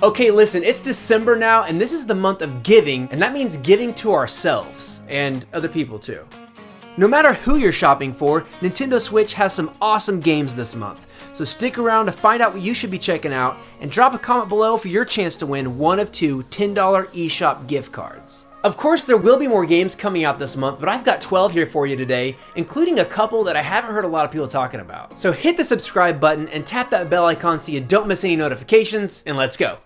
Okay, listen, it's December now, and this is the month of giving, and that means giving to ourselves, and other people too. No matter who you're shopping for, Nintendo Switch has some awesome games this month, so stick around to find out what you should be checking out, and drop a comment below for your chance to win one of 2 $10 eShop gift cards. Of course, there will be more games coming out this month, but I've got 12 here for you today, including a couple that I haven't heard a lot of people talking about. So hit the subscribe button and tap that bell icon so you don't miss any notifications, and let's go.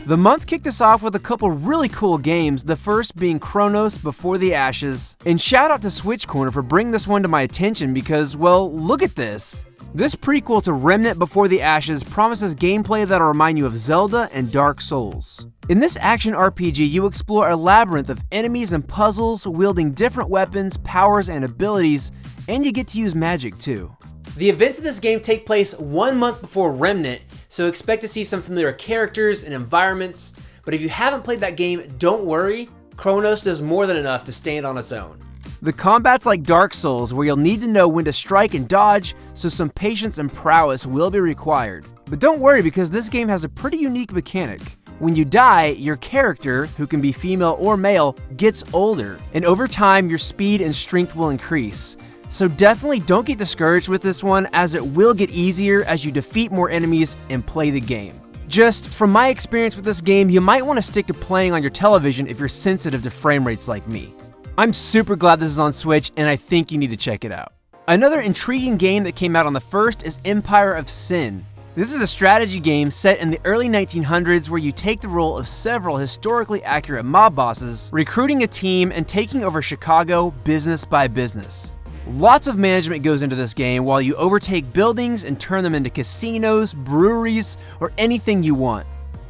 The month kicked us off with a couple really cool games, the first being Chronos Before the Ashes. And shout out to Switch Corner for bringing this one to my attention because, well, look at this. This prequel to Remnant Before the Ashes promises gameplay that'll remind you of Zelda and Dark Souls. In this action RPG, you explore a labyrinth of enemies and puzzles, wielding different weapons, powers, and abilities, and you get to use magic too. The events of this game take place 1 month before Remnant, so expect to see some familiar characters and environments, but if you haven't played that game, don't worry, Chronos does more than enough to stand on its own. The combat's like Dark Souls, where you'll need to know when to strike and dodge, so some patience and prowess will be required. But don't worry, because this game has a pretty unique mechanic. When you die, your character, who can be female or male, gets older, and over time your speed and strength will increase. So definitely don't get discouraged with this one, as it will get easier as you defeat more enemies and play the game. Just from my experience with this game, you might want to stick to playing on your television if you're sensitive to frame rates like me. I'm super glad this is on Switch, and I think you need to check it out. Another intriguing game that came out on the 1st is Empire of Sin. This is a strategy game set in the early 1900s where you take the role of several historically accurate mob bosses, recruiting a team and taking over Chicago business by business. Lots of management goes into this game while you overtake buildings and turn them into casinos, breweries, or anything you want.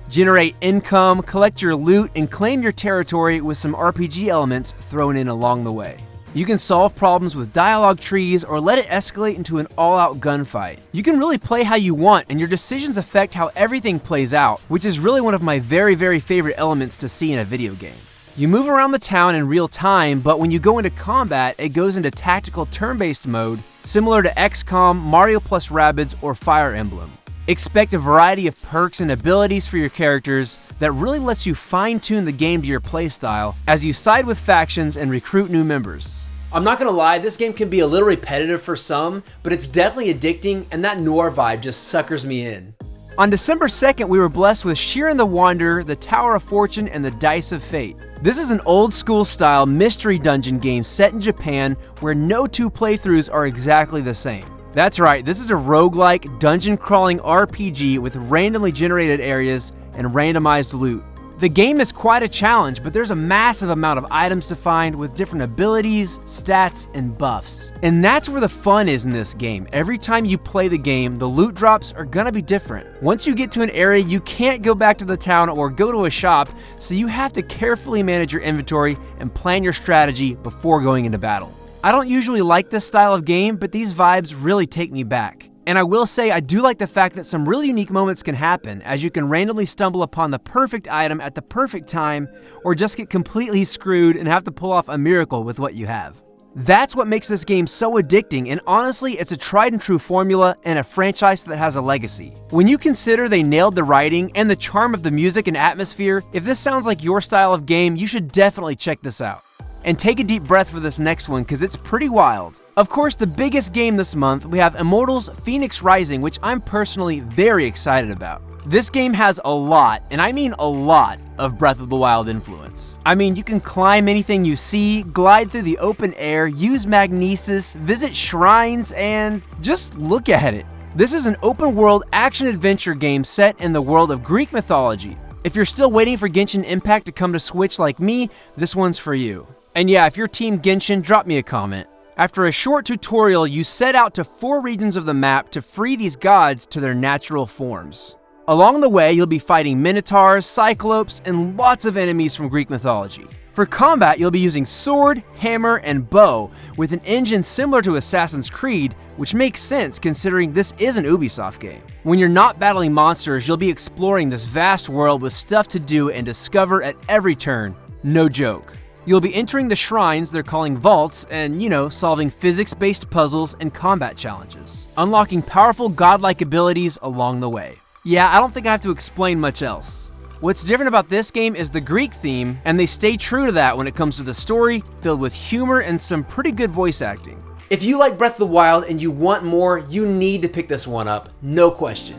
Generate income, collect your loot, and claim your territory with some RPG elements thrown in along the way. You can solve problems with dialogue trees or let it escalate into an all-out gunfight. You can really play how you want, and your decisions affect how everything plays out, which is really one of my very favorite elements to see in a video game. You move around the town in real time, but when you go into combat, it goes into tactical turn-based mode, similar to XCOM, Mario plus Rabbids, or Fire Emblem. Expect a variety of perks and abilities for your characters that really lets you fine-tune the game to your playstyle as you side with factions and recruit new members. I'm not gonna lie, this game can be a little repetitive for some, but it's definitely addicting, and that noir vibe just suckers me in. On December 2nd, we were blessed with Shiren the Wanderer, the Tower of Fortune, and the Dice of Fate. This is an old school style mystery dungeon game set in Japan where no 2 playthroughs are exactly the same. That's right, this is a roguelike, dungeon crawling RPG with randomly generated areas and randomized loot. The game is quite a challenge, but there's a massive amount of items to find with different abilities, stats, and buffs. And that's where the fun is in this game. Every time you play the game, the loot drops are gonna be different. Once you get to an area, you can't go back to the town or go to a shop, so you have to carefully manage your inventory and plan your strategy before going into battle. I don't usually like this style of game, but these vibes really take me back. And I will say I do like the fact that some really unique moments can happen, as you can randomly stumble upon the perfect item at the perfect time, or just get completely screwed and have to pull off a miracle with what you have. That's what makes this game so addicting, and honestly, it's a tried and true formula and a franchise that has a legacy. When you consider they nailed the writing and the charm of the music and atmosphere, if this sounds like your style of game, you should definitely check this out. And take a deep breath for this next one, because it's pretty wild. Of course, the biggest game this month, we have Immortals Fenyx Rising, which I'm personally very excited about. This game has a lot, and I mean a lot, of Breath of the Wild influence. I mean, you can climb anything you see, glide through the open air, use magnesis, visit shrines, and just look at it. This is an open world action-adventure game set in the world of Greek mythology. If you're still waiting for Genshin Impact to come to Switch like me, this one's for you. And yeah, if you're Team Genshin, drop me a comment. After a short tutorial, you set out to 4 regions of the map to free these gods to their natural forms. Along the way, you'll be fighting minotaurs, cyclopes, and lots of enemies from Greek mythology. For combat, you'll be using sword, hammer, and bow, with an engine similar to Assassin's Creed, which makes sense considering this is an Ubisoft game. When you're not battling monsters, you'll be exploring this vast world with stuff to do and discover at every turn. No joke. You'll be entering the shrines they're calling vaults and, solving physics-based puzzles and combat challenges, unlocking powerful godlike abilities along the way. Yeah, I don't think I have to explain much else. What's different about this game is the Greek theme, and they stay true to that when it comes to the story, filled with humor and some pretty good voice acting. If you like Breath of the Wild and you want more, you need to pick this one up, no question.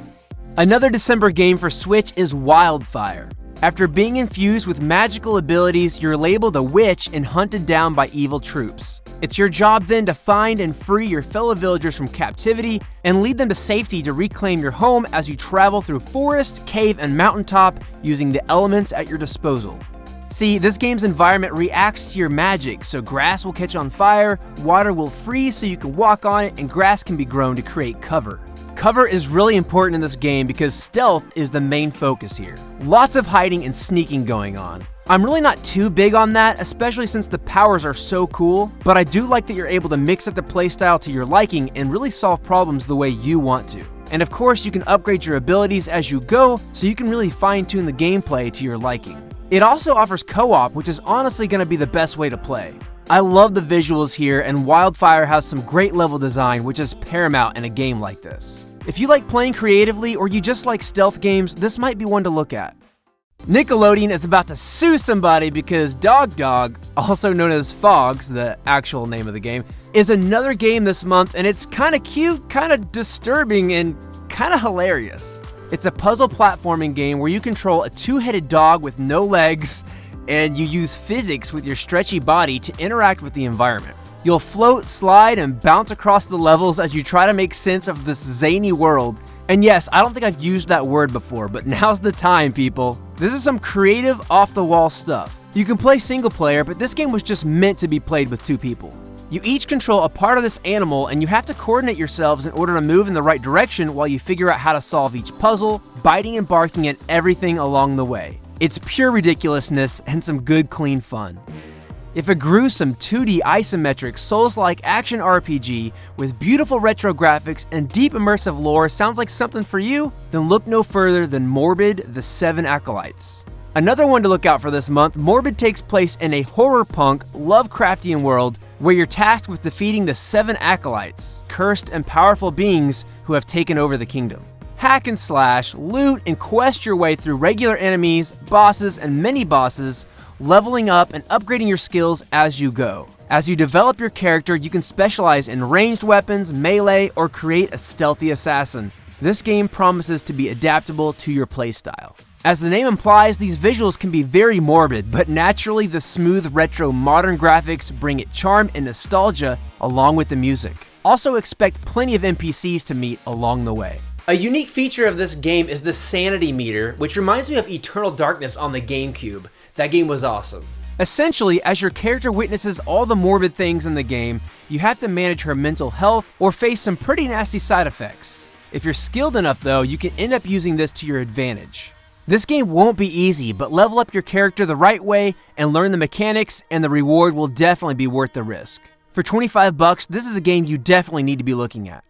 Another December game for Switch is Wildfire. After being infused with magical abilities, you're labeled a witch and hunted down by evil troops. It's your job then to find and free your fellow villagers from captivity and lead them to safety to reclaim your home as you travel through forest, cave, and mountaintop using the elements at your disposal. See, this game's environment reacts to your magic, so grass will catch on fire, water will freeze so you can walk on it, and grass can be grown to create cover. Cover is really important in this game because stealth is the main focus here. Lots of hiding and sneaking going on. I'm really not too big on that, especially since the powers are so cool, but I do like that you're able to mix up the playstyle to your liking and really solve problems the way you want to. And of course, you can upgrade your abilities as you go, so you can really fine-tune the gameplay to your liking. It also offers co-op, which is honestly going to be the best way to play. I love the visuals here, and Wildfire has some great level design, which is paramount in a game like this. If you like playing creatively or you just like stealth games, this might be one to look at. Nickelodeon is about to sue somebody because Dog Dog, also known as Phogs, the actual name of the game, is another game this month, and it's kind of cute, kind of disturbing, and kind of hilarious. It's a puzzle platforming game where you control a two-headed dog with no legs, and you use physics with your stretchy body to interact with the environment. You'll float, slide, and bounce across the levels as you try to make sense of this zany world. And yes, I don't think I've used that word before, but now's the time, people. This is some creative, off-the-wall stuff. You can play single player, but this game was just meant to be played with two people. You each control a part of this animal, and you have to coordinate yourselves in order to move in the right direction while you figure out how to solve each puzzle, biting and barking at everything along the way. It's pure ridiculousness and some good, clean fun. If a gruesome 2D isometric Souls-like action RPG with beautiful retro graphics and deep immersive lore sounds like something for you, then look no further than Morbid: The 7 Acolytes. Another one to look out for this month, Morbid takes place in a horror-punk, Lovecraftian world where you're tasked with defeating the 7 Acolytes, cursed and powerful beings who have taken over the kingdom. Hack and slash, loot, and quest your way through regular enemies, bosses, and mini-bosses, leveling up and upgrading your skills as you go. As you develop your character, you can specialize in ranged weapons, melee, or create a stealthy assassin. This game promises to be adaptable to your playstyle. As the name implies, these visuals can be very morbid, but naturally the smooth retro modern graphics bring it charm and nostalgia along with the music. Also expect plenty of NPCs to meet along the way. A unique feature of this game is the sanity meter, which reminds me of Eternal Darkness on the GameCube. That game was awesome. Essentially, as your character witnesses all the morbid things in the game, you have to manage her mental health or face some pretty nasty side effects. If you're skilled enough though, you can end up using this to your advantage. This game won't be easy, but level up your character the right way and learn the mechanics, and the reward will definitely be worth the risk. For $25, this is a game you definitely need to be looking at.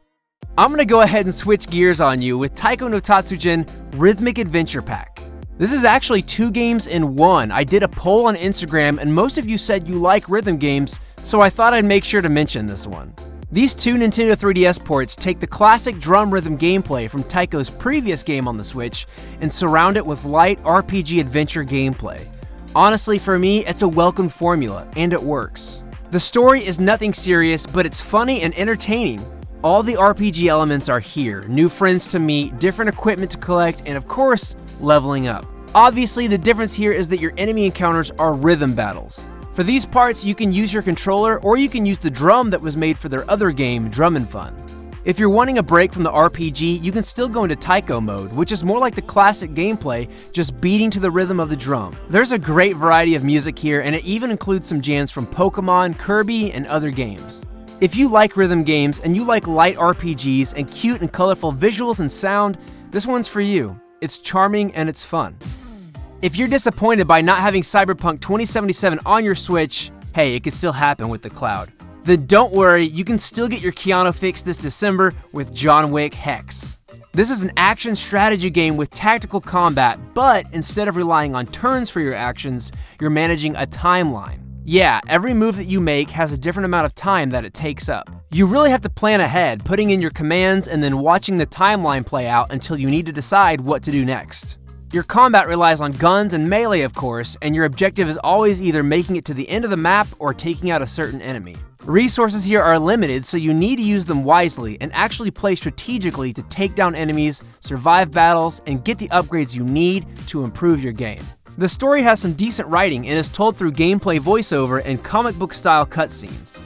I'm gonna go ahead and switch gears on you with Taiko no Tatsujin Rhythmic Adventure Pack. This is actually 2 games in one. I did a poll on Instagram and most of you said you like rhythm games, so I thought I'd make sure to mention this one. These 2 Nintendo 3DS ports take the classic drum rhythm gameplay from Taiko's previous game on the Switch and surround it with light RPG adventure gameplay. Honestly, for me, it's a welcome formula, and it works. The story is nothing serious, but it's funny and entertaining. All the RPG elements are here, new friends to meet, different equipment to collect, and of course, leveling up. Obviously, the difference here is that your enemy encounters are rhythm battles. For these parts, you can use your controller, or you can use the drum that was made for their other game, Drum and Fun. If you're wanting a break from the RPG, you can still go into Taiko mode, which is more like the classic gameplay, just beating to the rhythm of the drum. There's a great variety of music here, and it even includes some jams from Pokemon, Kirby, and other games. If you like rhythm games and you like light RPGs and cute and colorful visuals and sound, this one's for you. It's charming and it's fun. If you're disappointed by not having Cyberpunk 2077 on your Switch, hey, it could still happen with the cloud. Then don't worry, you can still get your Keanu fix this December with Wick Hex. This is an action strategy game with tactical combat, but instead of relying on turns for your actions, you're managing a timeline. Yeah, every move that you make has a different amount of time that it takes up. You really have to plan ahead, putting in your commands and then watching the timeline play out until you need to decide what to do next. Your combat relies on guns and melee, of course, and your objective is always either making it to the end of the map or taking out a certain enemy. Resources here are limited, so you need to use them wisely and actually play strategically to take down enemies, survive battles, and get the upgrades you need to improve your game. The story has some decent writing and is told through gameplay voiceover and comic book style cutscenes.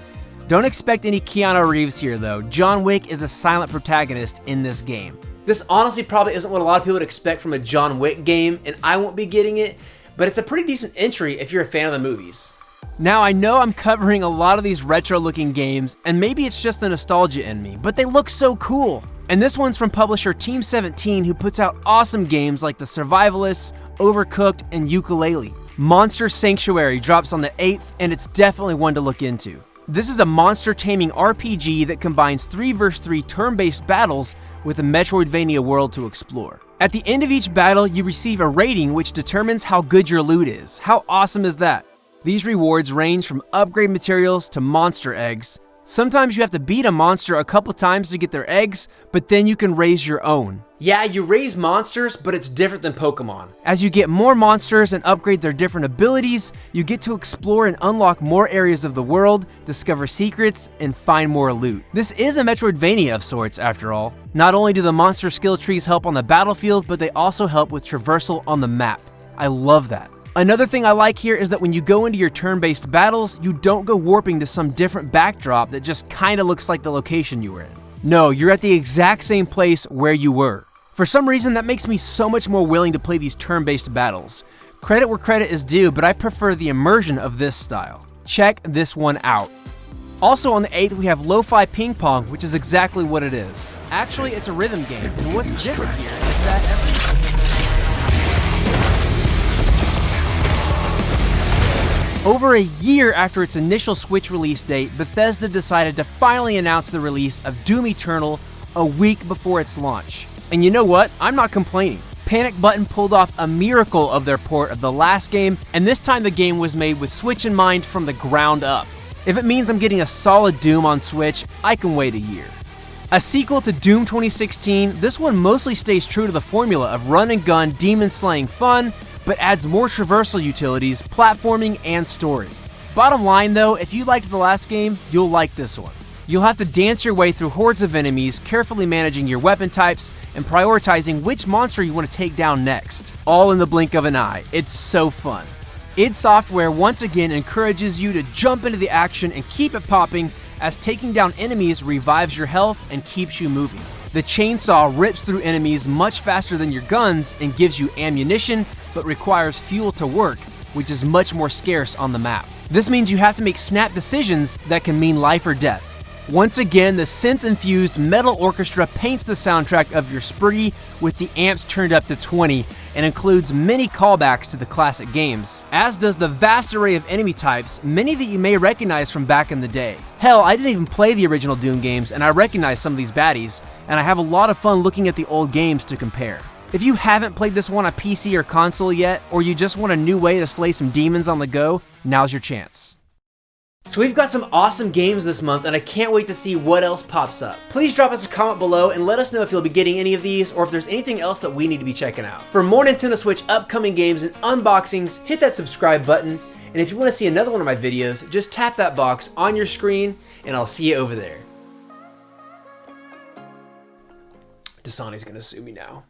Don't expect any Keanu Reeves here though. John Wick is a silent protagonist in this game. This honestly probably isn't what a lot of people would expect from a John Wick game, and I won't be getting it, but it's a pretty decent entry if you're a fan of the movies. Now, I know I'm covering a lot of these retro-looking games, and maybe it's just the nostalgia in me, but they look so cool. And this one's from publisher Team 17, who puts out awesome games like The Survivalists, Overcooked, and Yooka-Laylee. Monster Sanctuary drops on the 8th, and it's definitely one to look into. This is a monster taming RPG that combines 3 vs 3 turn-based battles with a Metroidvania world to explore. At the end of each battle, you receive a rating which determines how good your loot is. How awesome is that? These rewards range from upgrade materials to monster eggs. Sometimes you have to beat a monster a couple times to get their eggs, but then you can raise your own. Yeah, you raise monsters, but it's different than Pokemon. As you get more monsters and upgrade their different abilities, you get to explore and unlock more areas of the world, discover secrets, and find more loot. This is a Metroidvania of sorts, after all. Not only do the monster skill trees help on the battlefield, but they also help with traversal on the map. I love that. Another thing I like here is that when you go into your turn-based battles, you don't go warping to some different backdrop that just kinda looks like the location you were in. No, you're at the exact same place where you were. For some reason, that makes me so much more willing to play these turn-based battles. Credit where credit is due, but I prefer the immersion of this style. Check this one out. Also on the 8th, we have Lofi Ping Pong, which is exactly what it is. Actually, it's a rhythm game, and what's different here is that over a year after its initial Switch release date, Bethesda decided to finally announce the release of Doom Eternal a week before its launch. And you know what? I'm not complaining. Panic Button pulled off a miracle of their port of the last game, and this time the game was made with Switch in mind from the ground up. If it means I'm getting a solid Doom on Switch, I can wait a year. A sequel to Doom 2016, this one mostly stays true to the formula of run and gun demon slaying fun, but adds more traversal utilities, platforming, and story. Bottom line though, if you liked the last game, you'll like this one. You'll have to dance your way through hordes of enemies, carefully managing your weapon types, and prioritizing which monster you want to take down next. All in the blink of an eye. It's so fun. id Software once again encourages you to jump into the action and keep it popping, as taking down enemies revives your health and keeps you moving. The chainsaw rips through enemies much faster than your guns and gives you ammunition, but requires fuel to work, which is much more scarce on the map. This means you have to make snap decisions that can mean life or death. Once again, the synth-infused metal orchestra paints the soundtrack of your spree with the amps turned up to 20 and includes many callbacks to the classic games, as does the vast array of enemy types, many that you may recognize from back in the day. Hell, I didn't even play the original Doom games and I recognize some of these baddies, and I have a lot of fun looking at the old games to compare. If you haven't played this one on PC or console yet, or you just want a new way to slay some demons on the go, now's your chance. So we've got some awesome games this month, and I can't wait to see what else pops up. Please drop us a comment below and let us know if you'll be getting any of these, or if there's anything else that we need to be checking out. For more Nintendo Switch upcoming games and unboxings, hit that subscribe button, and if you want to see another one of my videos, just tap that box on your screen, and I'll see you over there. Dasani's gonna sue me now.